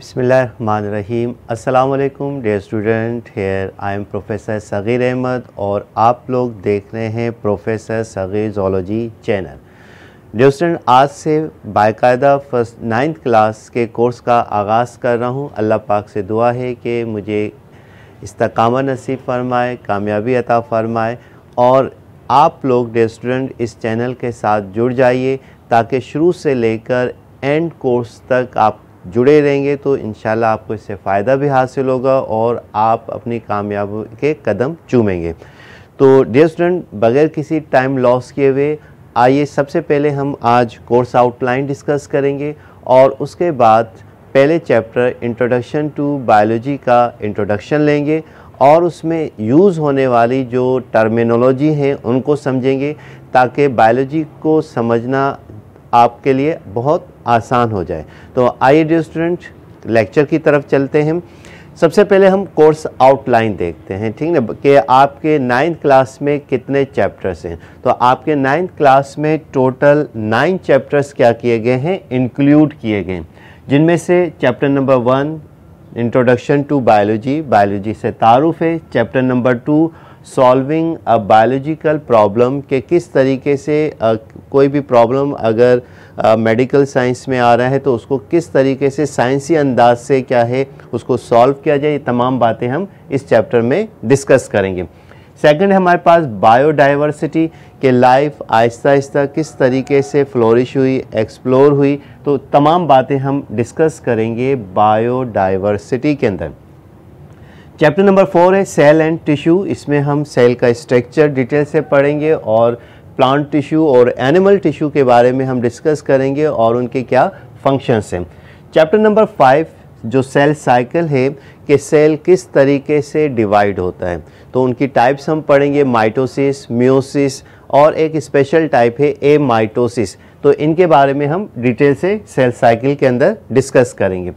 बिस्मिल्लाहिर्रहमानिर्रहीम। अस्सलाम वालेकुम dear student, here I am professor Sagir Ahmad और आप लोग देख रहे हैं professor Sagir zoology channel. Dear student, आज से बाकायदा फर्स्ट 9th क्लास के कोर्स का आगाज़ कर रहा हूँ। अल्लाह पाक से दुआ है कि मुझे इस्तिक़ामत नसीब फरमाए, कामयाबी अता फ़रमाए और आप लोग डियर स्टूडेंट इस चैनल के साथ जुड़ जाइए ताकि शुरू से लेकर एंड कोर्स तक आप जुड़े रहेंगे तो इंशाल्लाह आपको इससे फ़ायदा भी हासिल होगा और आप अपनी कामयाबी के कदम चूमेंगे। तो डियर स्टूडेंट, बग़ैर किसी टाइम लॉस किए हुए आइए सबसे पहले हम आज कोर्स आउटलाइन डिस्कस करेंगे और उसके बाद पहले चैप्टर इंट्रोडक्शन टू बायोलॉजी का इंट्रोडक्शन लेंगे और उसमें यूज़ होने वाली जो टर्मिनोलॉजी हैं उनको समझेंगे ताकि बायोलॉजी को समझना आपके लिए बहुत आसान हो जाए। तो आइए डियर स्टूडेंट लेक्चर की तरफ चलते हैं। सबसे पहले हम कोर्स आउटलाइन देखते हैं, ठीक है, कि आपके 9th क्लास में कितने चैप्टर्स हैं। तो आपके 9th क्लास में टोटल 9 चैप्टर्स क्या किए गए हैं, इंक्लूड किए गए, जिनमें से chapter number 1 introduction to biology, biology से तारुफ है। Chapter number 2 solving a biological problem, के किस तरीके से कोई भी प्रॉब्लम अगर मेडिकल साइंस में आ रहा है तो उसको किस तरीके से साइंसी अंदाज से क्या है उसको सॉल्व किया जाए, ये तमाम बातें हम इस चैप्टर में डिस्कस करेंगे। सेकंड है हमारे पास बायोडाइवर्सिटी, के लाइफ आहिस्ता आहिस्ता किस तरीके से फ्लोरिश हुई, एक्सप्लोर हुई, तो तमाम बातें हम डिस्कस करेंगे बायोडाइवर्सिटी के अंदर। चैप्टर नंबर 4 है सेल एंड टिश्यू, इसमें हम सेल का स्ट्रक्चर डिटेल से पढ़ेंगे और प्लांट टिश्यू और एनिमल टिश्यू के बारे में हम डिस्कस करेंगे और उनके क्या फंक्शंस हैं। चैप्टर नंबर 5 जो सेल साइकिल है कि सेल किस तरीके से डिवाइड होता है, तो उनकी टाइप्स हम पढ़ेंगे, माइटोसिस, मियोसिस और एक स्पेशल टाइप है एमाइटोसिस। तो इनके बारे में हम डिटेल से सेल साइकिल के अंदर डिस्कस करेंगे।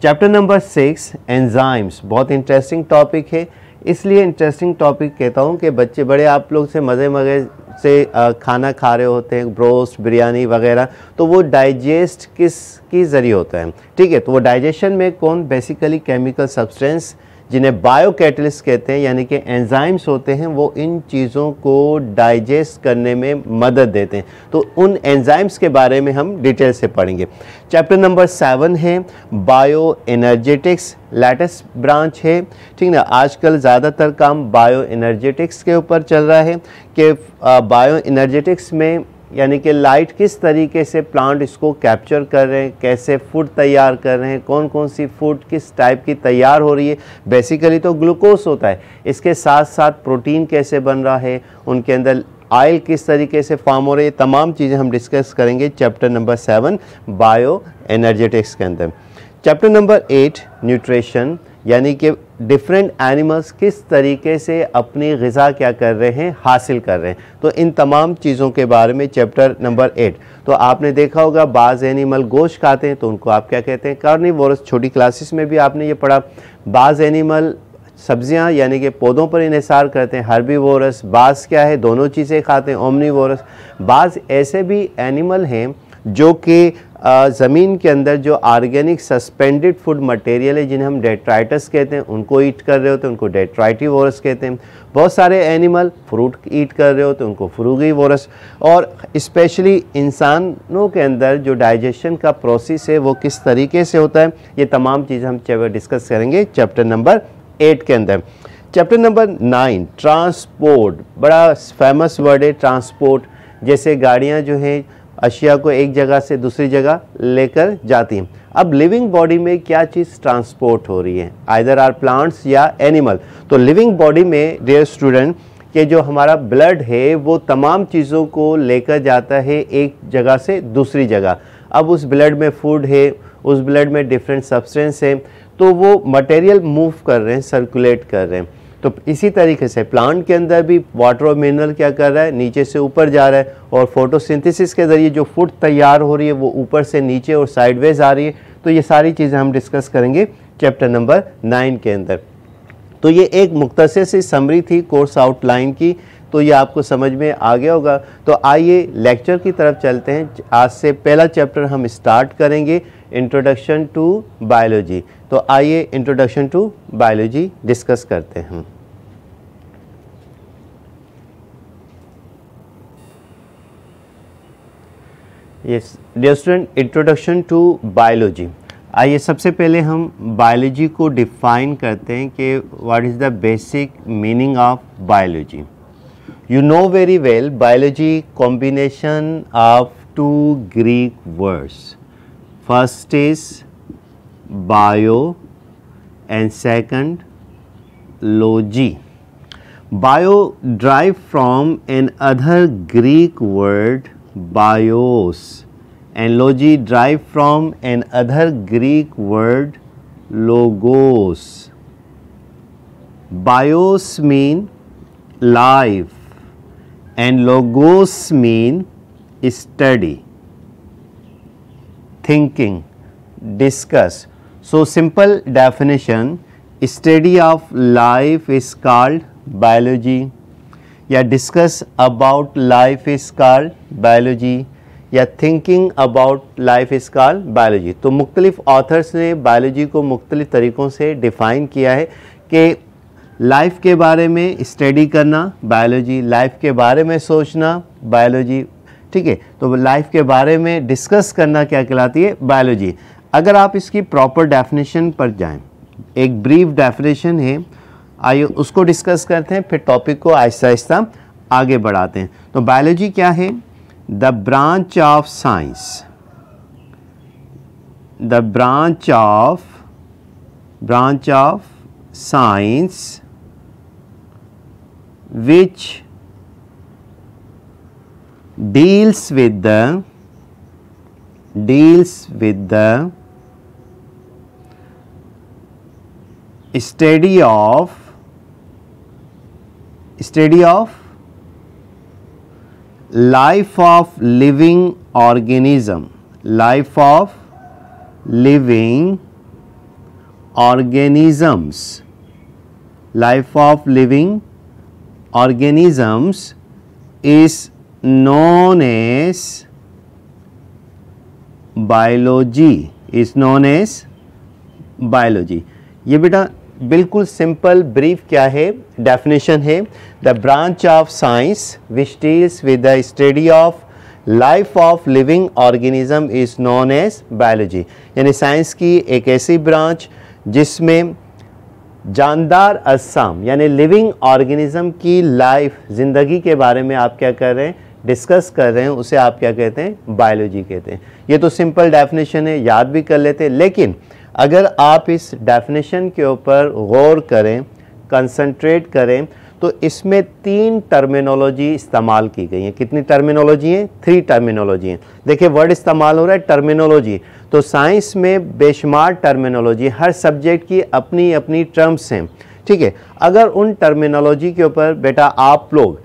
चैप्टर नंबर 6 एंजाइम्स, बहुत इंटरेस्टिंग टॉपिक है, इसलिए इंटरेस्टिंग टॉपिक कहता हूँ कि बच्चे बड़े आप लोग से मज़े से खाना खा रहे होते हैं, ब्रोस्ट, बिरयानी वगैरह, तो वो डाइजेस्ट किसकी ज़रिए होता है, ठीक है। तो वो डाइजेशन में कौन बेसिकली केमिकल सब्सटेंस जिन्हें बायोकैटलिस्ट कहते हैं यानी कि एंजाइम्स होते हैं, वो इन चीज़ों को डाइजेस्ट करने में मदद देते हैं। तो उन एंजाइम्स के बारे में हम डिटेल से पढ़ेंगे। चैप्टर नंबर 7 है बायो एनर्जेटिक्स, लेटेस्ट ब्रांच है, ठीक ना। आजकल ज़्यादातर काम बायो एनर्जेटिक्स के ऊपर चल रहा है कि बायो एनर्जेटिक्स में यानी कि लाइट किस तरीके से प्लांट इसको कैप्चर कर रहे हैं, कैसे फूड तैयार कर रहे हैं, कौन कौन सी फूड किस टाइप की तैयार हो रही है। बेसिकली तो ग्लूकोज होता है, इसके साथ साथ प्रोटीन कैसे बन रहा है, उनके अंदर ऑयल किस तरीके से फॉर्म हो रही है, तमाम चीज़ें हम डिस्कस करेंगे चैप्टर नंबर 7 बायो एनर्जेटिक्स के अंदर। चैप्टर नंबर 8 न्यूट्रिशन, यानी कि डिफरेंट एनिमल्स किस तरीके से अपनी ग़िज़ा क्या कर रहे हैं, हासिल कर रहे हैं, तो इन तमाम चीज़ों के बारे में चैप्टर नंबर 8। तो आपने देखा होगा बाज़ एनिमल गोश्त खाते हैं तो उनको आप क्या कहते हैं, कार्निवोरस। छोटी क्लासेस में भी आपने ये पढ़ा। बाज़ एनिमल सब्जियां यानी कि पौधों पर इन्हिसार करते हैं, हर्बीवोरस। बाज़ क्या है, दोनों चीज़ें खाते हैं, ओमनीवोरस। बाज़ ऐसे भी एनिमल हैं जो कि ज़मीन के अंदर जो ऑर्गेनिक सस्पेंडेड फूड मटेरियल है जिन्हें हम डेट्राइटस कहते हैं, उनको ईट कर रहे होते हैं, उनको डेट्राइटिवोरस कहते हैं। बहुत सारे एनिमल फ्रूट ईट कर रहे होते हैं, उनको फ्रूगीवोरस। और स्पेशली इंसानों के अंदर जो डाइजेशन का प्रोसेस है वो किस तरीके से होता है, ये तमाम चीज़ें हम डिस्कस करेंगे चैप्टर नंबर 8 के अंदर। चैप्टर नंबर 9 ट्रांसपोर्ट, बड़ा फेमस वर्ड है ट्रांसपोर्ट। जैसे गाड़ियाँ जो हैं अशिया को एक जगह से दूसरी जगह लेकर जाती हैं। अब लिविंग बॉडी में क्या चीज़ ट्रांसपोर्ट हो रही है, आइदर आर प्लांट्स या एनिमल। तो लिविंग बॉडी में डियर स्टूडेंट के जो हमारा ब्लड है वो तमाम चीज़ों को लेकर जाता है एक जगह से दूसरी जगह। अब उस ब्लड में फूड है, उस ब्लड में डिफरेंट सब्सटेंस है, तो वो मटेरियल मूव कर रहे हैं, सर्कुलेट कर रहे हैं। तो इसी तरीके से प्लांट के अंदर भी वाटर और मिनरल क्या कर रहा है, नीचे से ऊपर जा रहा है और फोटोसिंथेसिस के ज़रिए जो फूड तैयार हो रही है वो ऊपर से नीचे और साइडवेज आ रही है। तो ये सारी चीज़ें हम डिस्कस करेंगे चैप्टर नंबर 9 के अंदर। तो ये एक मुख्तसर सी समरी थी कोर्स आउटलाइन की तो ये आपको समझ में आ गया होगा। तो आइए लेक्चर की तरफ चलते हैं। आज से पहला चैप्टर हम स्टार्ट करेंगे, इंट्रोडक्शन टू बायोलॉजी। तो आइए इंट्रोडक्शन टू बायोलॉजी डिस्कस करते हैं। Yes dear student, introduction to biology. आइए सबसे पहले हम बायोलॉजी को डिफाइन करते हैं कि what is the basic meaning of biology. You know very well biology combination of two Greek words. First is bio and second logy. Bio derived from another Greek word bios and logy derived from another Greek word logos. Bios mean life and logos mean study, thinking, discuss. So simple definition, study of life is called biology, या discuss about life is called biology, या thinking about life is called biology। तो मुख्तलिफ authors ने biology को मुख्तलिफ तरीक़ों से define किया है कि लाइफ के बारे में स्टडी करना बायोलॉजी, लाइफ के बारे में सोचना बायोलॉजी, ठीक है। तो लाइफ के बारे में डिस्कस करना क्या कहलाती है, बायोलॉजी। अगर आप इसकी प्रॉपर डेफिनेशन पर जाएं, एक ब्रीफ डेफिनेशन है, आइए उसको डिस्कस करते हैं, फिर टॉपिक को आहिस्ता आहिस्ता आगे बढ़ाते हैं। तो बायोलॉजी क्या है? The branch of science, the branch of science which deals with the study of life of living organism, life of living organisms, life of living organisms is known as biology, is known as biology। ये बेटा बिल्कुल simple brief क्या है, definition है, the branch of science which deals with the study of life of living organism is known as biology. यानी science की एक ऐसी ब्रांच जिसमें जानदार अज्साम यानी लिविंग ऑर्गेनिज्म की लाइफ, ज़िंदगी के बारे में आप क्या कर रहे हैं, डिस्कस कर रहे हैं, उसे आप क्या कहते हैं, बायोलॉजी कहते हैं। ये तो सिंपल डेफिनेशन है, याद भी कर लेते हैं। लेकिन अगर आप इस डेफिनेशन के ऊपर गौर करें, कंसंट्रेट करें, तो इसमें 3 टर्मिनोलॉजी इस्तेमाल की गई हैं। कितनी टर्मिनोलॉजी हैं? 3 टर्मिनोलॉजी हैं। देखिए वर्ड इस्तेमाल हो रहा है टर्मिनोलॉजी। तो साइंस में बेशुमार टर्मिनोलॉजी, हर सब्जेक्ट की अपनी अपनी टर्म्स हैं, ठीक है। अगर उन टर्मिनोलॉजी के ऊपर बेटा आप लोग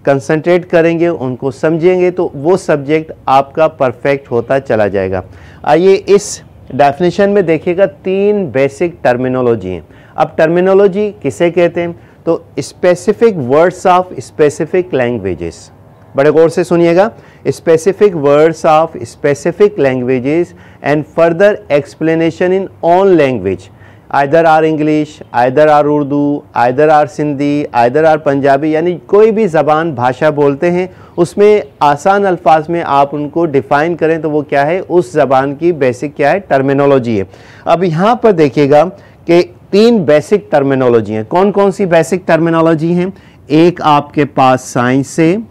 कंसंट्रेट करेंगे, उनको समझेंगे, तो वो सब्जेक्ट आपका परफेक्ट होता चला जाएगा। आइए इस डेफिनेशन में देखिएगा 3 बेसिक टर्मिनोलॉजी हैं। अब टर्मिनोलॉजी किसे कहते हैं? तो specific words of specific languages, बड़े गौर से सुनिएगा, specific words of specific languages and further explanation in own language, either or English, either or Urdu, either or Sindhi, either or Punjabi, यानी कोई भी ज़बान भाषा बोलते हैं उसमें आसान अल्फाज में आप उनको डिफ़ाइन करें तो वो क्या है, उस ज़बान की बेसिक क्या है, टर्मिनोलॉजी है। अब यहाँ पर देखिएगा कि 3 बेसिक टर्मिनोलॉजी हैं। कौन कौन सी बेसिक टर्मिनोलॉजी हैं? एक आपके पास साइंस है,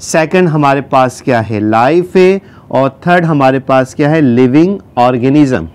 सेकंड हमारे पास क्या है, लाइफ है, और थर्ड हमारे पास क्या है, लिविंग ऑर्गेनिज्म।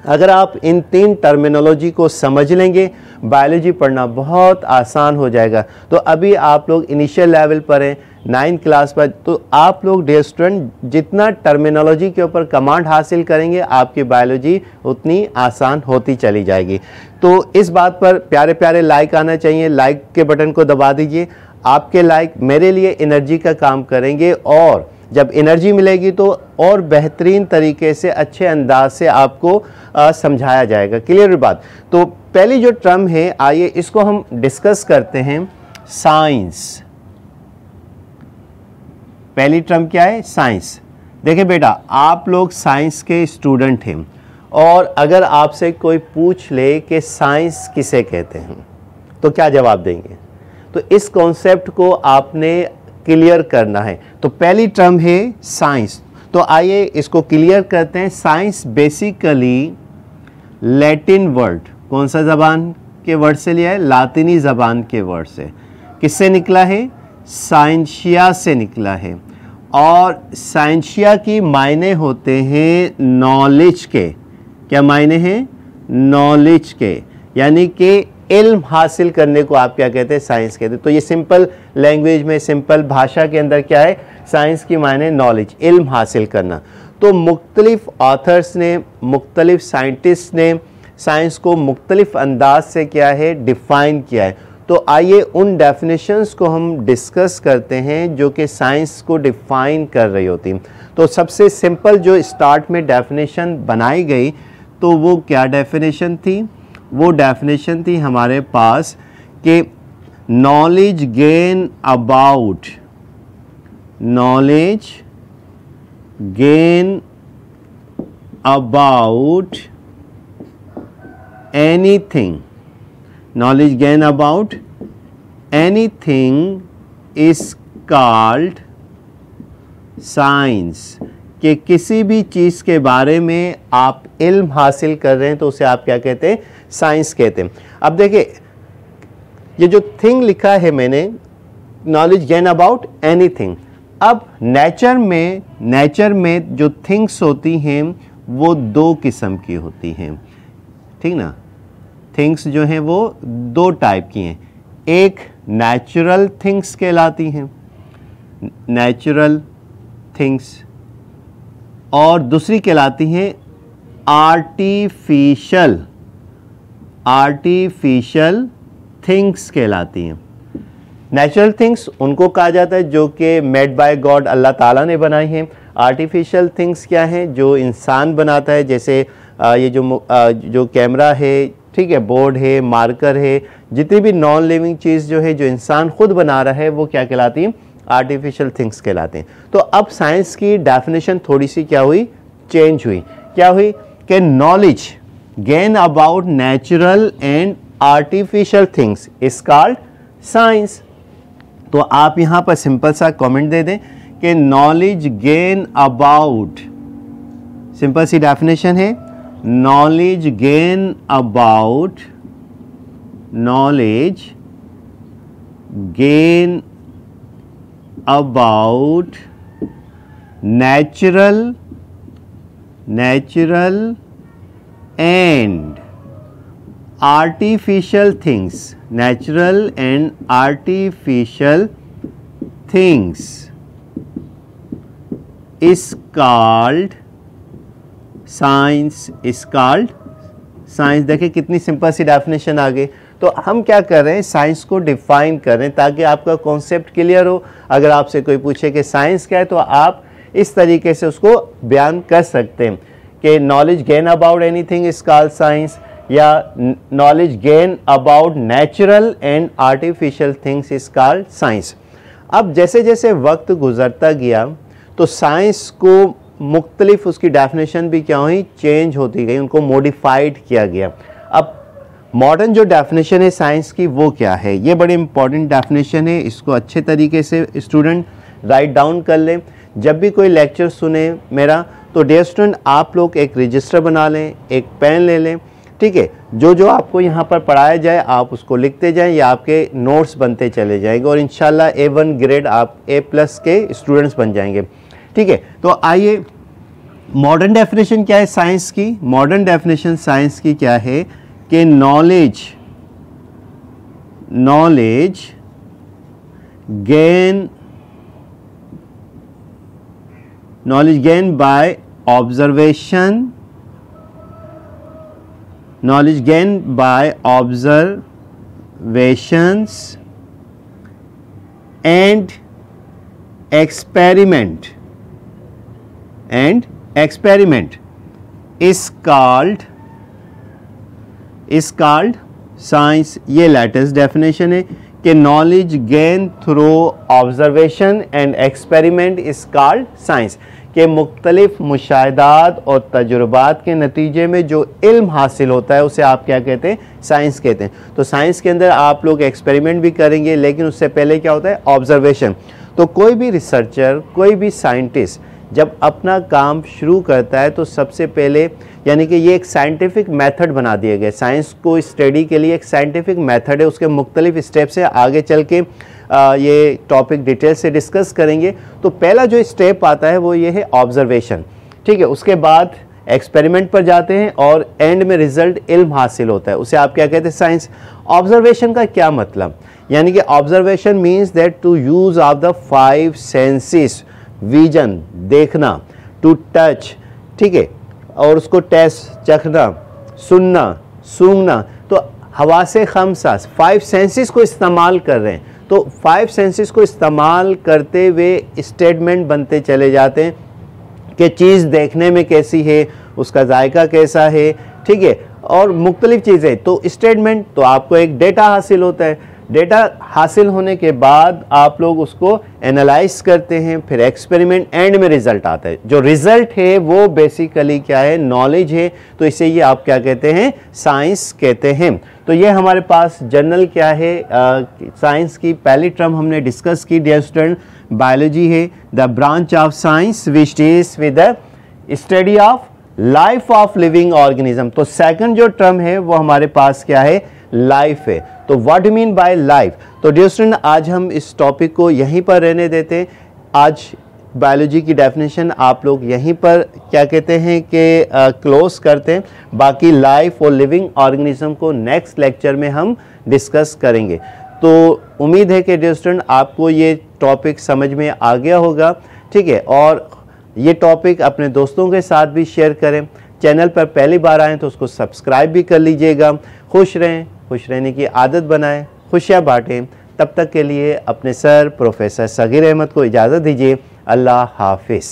अगर आप इन 3 टर्मिनोलॉजी को समझ लेंगे, बायोलॉजी पढ़ना बहुत आसान हो जाएगा। तो अभी आप लोग इनिशियल लेवल पर हैं, 9th क्लास पर, तो आप लोग डियर स्टूडेंट जितना टर्मिनोलॉजी के ऊपर कमांड हासिल करेंगे, आपकी बायोलॉजी उतनी आसान होती चली जाएगी। तो इस बात पर प्यारे प्यारे लाइक आना चाहिए, लाइक के बटन को दबा दीजिए। आपके लाइक मेरे लिए एनर्जी का काम करेंगे, और जब एनर्जी मिलेगी तो और बेहतरीन तरीके से, अच्छे अंदाज से आपको समझाया जाएगा। क्लियर बात? तो पहली जो टर्म है, आइए इसको हम डिस्कस करते हैं। साइंस। पहली टर्म क्या है? साइंस। देखिए बेटा, आप लोग साइंस के स्टूडेंट हैं और अगर आपसे कोई पूछ ले कि साइंस किसे कहते हैं तो क्या जवाब देंगे? तो इस कॉन्सेप्ट को आपने क्लियर करना है। तो पहली टर्म है साइंस। तो आइए इसको क्लियर करते हैं। साइंस बेसिकली लैटिन वर्ड, कौन सा ज़बान के वर्ड से लिया है? लातिनी ज़बान के वर्ड से। किससे निकला है? साइंशिया से निकला है। और साइंशिया की मायने होते हैं नॉलेज के। क्या मायने हैं? नॉलेज के, यानी कि इल्म हासिल करने को आप क्या कहते हैं? साइंस कहते हैं। तो ये सिंपल लैंग्वेज में, सिंपल भाषा के अंदर क्या है? साइंस की मायने नॉलेज, इल्म हासिल करना। तो मुख्तलिफ ऑथर्स ने, मुख्तलिफ साइंटिस्ट ने साइंस को मुख्तलिफ अंदाज से क्या है? डिफ़ाइन किया है। तो आइए उन डेफिनेशंस को हम डिस्कस करते हैं जो कि साइंस को डिफ़ाइन कर रही होती। तो सबसे सिंपल जो स्टार्ट में डेफिनेशन बनाई गई, तो वो क्या डेफिनेशन थी? वो डेफिनेशन थी हमारे पास कि knowledge gain about, knowledge gain about anything, knowledge gain about anything is called science। कि किसी भी चीज़ के बारे में आप इल्म हासिल कर रहे हैं तो उसे आप क्या कहते हैं? साइंस कहते हैं। अब देखिए, ये जो थिंग लिखा है मैंने, नॉलेज गेन अबाउट एनीथिंग। अब नेचर में जो थिंग्स होती हैं वो दो किस्म की होती हैं, ठीक ना? थिंग्स जो हैं वो दो टाइप की हैं। एक नेचुरल थिंग्स कहलाती हैं, नेचुरल थिंग्स, और दूसरी कहलाती हैं आर्टिफिशियल थिंग्स कहलाती हैं। नेचुरल थिंग्स उनको कहा जाता है जो कि मेड बाय गॉड, अल्लाह ताला ने बनाई हैं। आर्टिफिशियल थिंग्स क्या हैं? जो इंसान बनाता है, जैसे ये जो कैमरा है, ठीक है, बोर्ड है, मार्कर है, जितनी भी नॉन लिविंग चीज़ जो है, जो इंसान खुद बना रहा है, वो क्या कहलाती हैं? आर्टिफिशियल थिंग्स कहलाते हैं। तो अब साइंस की डेफिनेशन थोड़ी सी क्या हुई? चेंज हुई। क्या हुई? कि knowledge gain about natural and artificial things is called science. तो आप यहाँ पर सिंपल सा कमेंट दे दें कि नॉलेज गेन अबाउट, सिंपल सी डेफिनेशन है, knowledge gain about natural and artificial things, natural and artificial things is called science, is called science. देखिए कितनी सिंपल सी डेफिनेशन आ गई। तो हम क्या कर रहे हैं? साइंस को डिफाइन कर रहे हैं ताकि आपका कॉन्सेप्ट क्लियर हो। अगर आपसे कोई पूछे कि साइंस क्या है तो आप इस तरीके से उसको बयान कर सकते हैं कि knowledge gain about anything is called science, या knowledge gain about natural and artificial things is called science. अब जैसे जैसे वक्त गुजरता गया तो साइंस को मुख्तलिफ उसकी डेफिनेशन भी क्या हुई? चेंज होती गई, उनको मॉडिफाइड किया गया। अब मॉडर्न जो डेफिनेशन है साइंस की वो क्या है? ये बड़ी इंपॉर्टेंट डेफिनेशन है, इसको अच्छे तरीके से स्टूडेंट राइट डाउन कर लें। जब भी कोई लेक्चर सुने मेरा तो डियर स्टूडेंट आप लोग एक रजिस्टर बना लें, एक पेन ले लें, ठीक है? जो आपको यहाँ पर पढ़ाया जाए आप उसको लिखते जाएं, या आपके नोट्स बनते चले जाएंगे और इंशाल्लाह A1 ग्रेड आप A+ के स्टूडेंट्स बन जाएंगे, ठीक है? तो आइए, मॉडर्न डेफिनेशन क्या है साइंस की? मॉडर्न डेफिनेशन साइंस की क्या है कि knowledge gain by observation, knowledge gained by observations and experiment is called science। ये लेटेस्ट डेफिनेशन है कि knowledge gain through observation and experiment is called science, के मुख्तलिफ मुशाहिदात और तजुर्बात के नतीजे में जो इल्म हासिल होता है उसे आप क्या कहते हैं, साइंस कहते हैं। तो साइंस के अंदर आप लोग एक्सपेरिमेंट भी करेंगे, लेकिन उससे पहले क्या होता है, ऑब्जर्वेशन। तो कोई भी रिसर्चर, कोई भी साइंटिस्ट जब अपना काम शुरू करता है तो सबसे पहले, यानी कि ये एक साइंटिफिक मेथड बना दिए गए, साइंस को स्टडी के लिए एक साइंटिफिक मेथड है, उसके मुख्तलिफ स्टेप्स है। आगे चल के ये टॉपिक डिटेल से डिस्कस करेंगे। तो पहला जो स्टेप आता है वो ये है ऑब्जर्वेशन, ठीक है। उसके बाद एक्सपेरिमेंट पर जाते हैं और एंड में रिजल्ट इल्म हासिल होता है, उसे आप क्या कहते हैं, साइंस। ऑब्जर्वेशन का क्या मतलब, यानी कि observation means that to use of the 5 senses, vision देखना, टू टच, ठीक है, और उसको टेस्ट चखना, सुनना, सूंघना। तो हवासे खमसा 5 सेंसेस को इस्तेमाल कर रहे हैं। तो 5 सेंसेस को इस्तेमाल करते हुए स्टेटमेंट बनते चले जाते हैं कि चीज़ देखने में कैसी है, उसका जायका कैसा है, ठीक है, और मुख्तलिफ चीज़ें। तो स्टेटमेंट, तो आपको एक डेटा हासिल होता है। डेटा हासिल होने के बाद आप लोग उसको एनालाइज करते हैं, फिर एक्सपेरिमेंट, एंड में रिजल्ट आता है। जो रिजल्ट है वो बेसिकली क्या है, नॉलेज है। तो इसे ये आप क्या कहते हैं, साइंस कहते हैं। तो ये हमारे पास जनरल क्या है, साइंस की पहली टर्म हमने डिस्कस की डियर स्टूडेंट, बायोलॉजी है the branch of science which deals with the study of life of living organism. तो सेकंड जो टर्म है वो हमारे पास क्या है, लाइफ है। तो what do mean by life. तो डियर स्टूडेंट आज हम इस टॉपिक को यहीं पर रहने देते हैं। आज बायोलॉजी की डेफिनेशन आप लोग यहीं पर क्या कहते हैं कि क्लोज करते हैं। बाकी लाइफ और लिविंग ऑर्गेनिज्म को नेक्स्ट लेक्चर में हम डिस्कस करेंगे। तो उम्मीद है कि डियर स्टूडेंट आपको ये टॉपिक समझ में आ गया होगा, ठीक है, और ये टॉपिक अपने दोस्तों के साथ भी शेयर करें। चैनल पर पहली बार आएँ तो उसको सब्सक्राइब भी कर लीजिएगा। खुश रहें, खुश रहने की आदत बनाएं, खुशियाँ बांटें। तब तक के लिए अपने सर प्रोफेसर सगीर अहमद को इजाज़त दीजिए। अल्लाह हाफिज़।